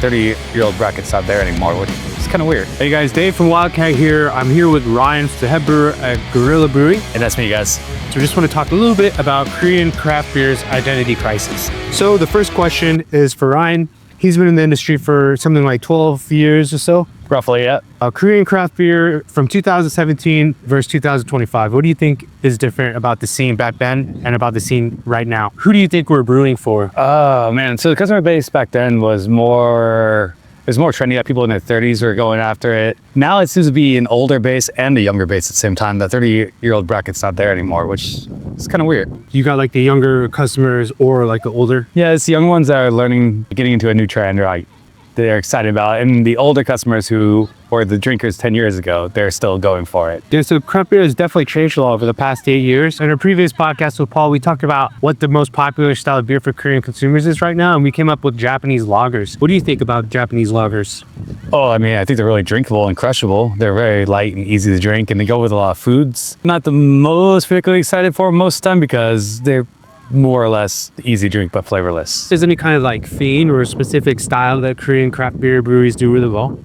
30-year-old bracket's not there anymore, which is kind of weird. Hey guys, Dave from Wildcat here. I'm here with Ryan, the head brewer at Gorilla Brewing. And that's me, guys. So we just want to talk a little bit about Korean craft beer's identity crisis. So the first question is for Ryan. He's been in the industry for something like 12 years or so. Roughly, yeah. Korean craft beer from 2017 versus 2025. What do you think is different about the scene back then and about the scene right now? Who do you think we're brewing for? Oh, man. So the customer base back then was more trendy. That people in their 30s were going after it. Now it seems to be an older base and a younger base at the same time. The 30-year-old bracket's not there anymore, which is kind of weird. You got like the younger customers or like the older? Yeah, it's the young ones that are learning, getting into a new trend, right? They're excited about it. And the older customers who were the drinkers 10 years ago, they're still going for it. Yeah, so craft beer has definitely changed a lot over the past 8 years. In our previous podcast with Paul, we talked about what the most popular style of beer for Korean consumers is right now, and we came up with Japanese lagers. What do you think about Japanese lagers? Oh, I mean, I think they're really drinkable and crushable. They're very light and easy to drink, and they go with a lot of foods. Not the most particularly excited for most of the time because they're more or less easy to drink but flavorless. Is there any kind of like theme or specific style that Korean craft beer breweries do really well?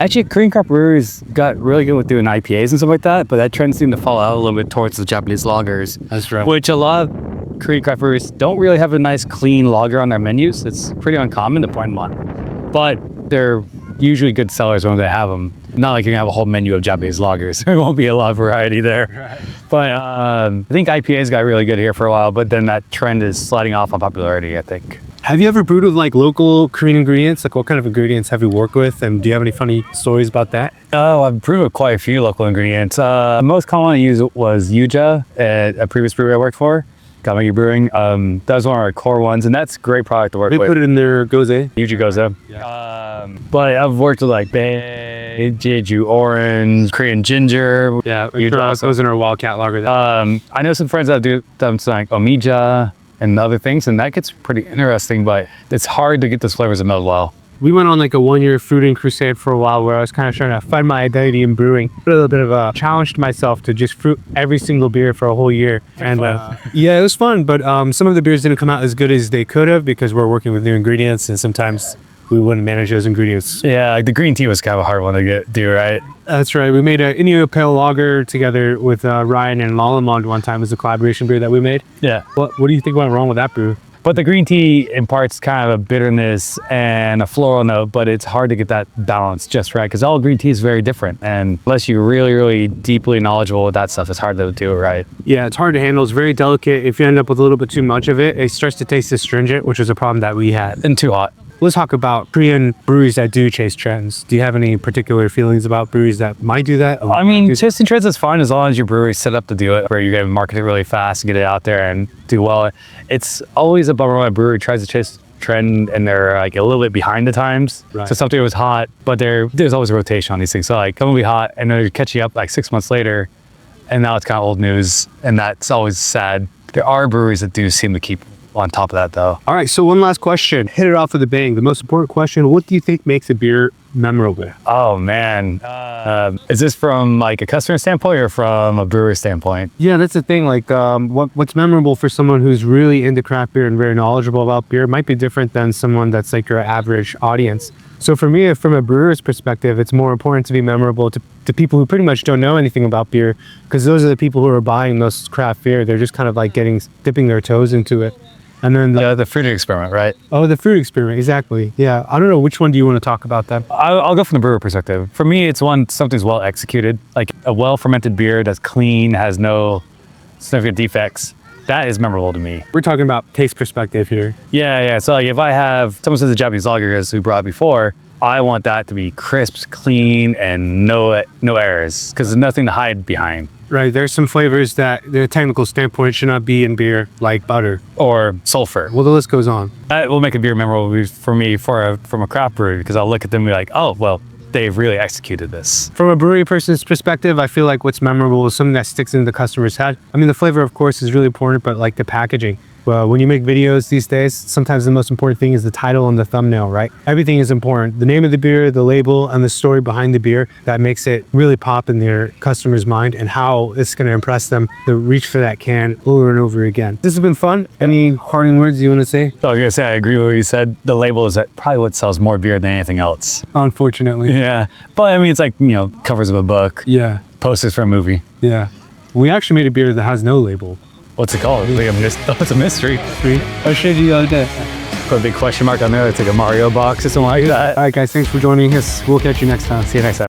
Actually, Korean craft breweries got really good with doing IPAs and stuff like that, but that trend seemed to fall out a little bit towards the Japanese lagers. That's right. Which a lot of Korean craft breweries don't really have a nice clean lager on their menus. It's pretty uncommon to find one, but they're usually good sellers when they have them. Not like you're gonna have a whole menu of Japanese lagers. There won't be a lot of variety there. Right. But I think IPAs got really good here for a while, but then that trend is sliding off on popularity, I think. Have you ever brewed with like local Korean ingredients? Like what kind of ingredients have you worked with? And do you have any funny stories about that? Oh, I've brewed with quite a few local ingredients. Most common I used was yuja at a previous brewery I worked for. Omija Brewing. That was one of our core ones, and that's a great product to work with. They put it in their goze. Yuja goze. Yeah. But I've worked with like bay, Jeju orange, Korean ginger. Yeah, those in our Wildcat lager. I know some friends that do something like omija and other things, and that gets pretty interesting, but it's hard to get those flavors to meld well. We went on like a 1-year fruiting crusade for a while where I was kind of trying to find my identity in brewing. A little bit of a challenge to myself to just fruit every single beer for a whole year. And yeah, it was fun, but some of the beers didn't come out as good as they could have because we're working with new ingredients and sometimes we wouldn't manage those ingredients. Yeah, like the green tea was kind of a hard one to do, right? That's right. We made an Indio Pale Lager together with Ryan and Lalamond one time. It was a collaboration beer that we made. Yeah. What do you think went wrong with that brew? But the green tea imparts kind of a bitterness and a floral note, but it's hard to get that balance just right because all green tea is very different. And unless you're really, really deeply knowledgeable with that stuff, it's hard to do it right. Yeah, it's hard to handle. It's very delicate. If you end up with a little bit too much of it, it starts to taste astringent, which is a problem that we had. And too hot. Let's talk about Korean breweries that do chase trends. Do you have any particular feelings about breweries that might do that? I mean, chasing trends is fine as long as your brewery is set up to do it, where you're going to market it really fast and get it out there and do well. It's always a bummer when a brewery tries to chase trend and they're like a little bit behind the times. Right. So something was hot, but there's always a rotation on these things. So like, come will be hot and then you're catching up like 6 months later and now it's kind of old news and that's always sad. There are breweries that do seem to keep on top of that though. All right, so one last question. Hit it off with a bang. The most important question, what do you think makes a beer memorable? Oh man. Is this from like a customer standpoint or from a brewer standpoint? Yeah, that's the thing. Like what's memorable for someone who's really into craft beer and very knowledgeable about beer might be different than someone that's like your average audience. So for me, from a brewer's perspective, it's more important to be memorable to people who pretty much don't know anything about beer because those are the people who are buying those craft beer. They're just kind of like dipping their toes into it. And then the fruiting experiment, right? Oh, the fruit experiment, exactly. Yeah, I don't know, which one do you want to talk about then? I'll go from the brewer perspective. For me, it's something's well executed, like a well fermented beer that's clean, has no significant defects. That is memorable to me. We're talking about taste perspective here. Yeah. So like if I have someone says the Japanese lager as we brought before, I want that to be crisp, clean, and no errors because there's nothing to hide behind. Right, there's some flavors that the technical standpoint should not be in beer, like butter. Or sulfur. Well, the list goes on. That will make a beer memorable for me from a craft brewery because I'll look at them and be like, oh, well, they've really executed this. From a brewery person's perspective, I feel like what's memorable is something that sticks into the customer's head. I mean, the flavor, of course, is really important, but like the packaging. when you make videos these days, sometimes the most important thing is the title and the thumbnail, right? Everything is important. The name of the beer, the label, and the story behind the beer that makes it really pop in their customer's mind and how it's going to impress them to reach for that can over and over again. This has been fun. Any parting words you want to say? So I was gonna say, I agree with what you said. The label is probably what sells more beer than anything else. Unfortunately. Yeah, but I mean, it's like, you know, covers of a book, Yeah. posters for a movie. Yeah. We actually made a beer that has no label. What's it called? Like it's a mystery. I'll show you the other day. Put a big question mark on there. It's like a Mario box or something like that. All right, guys, thanks for joining us. We'll catch you next time. See you next time.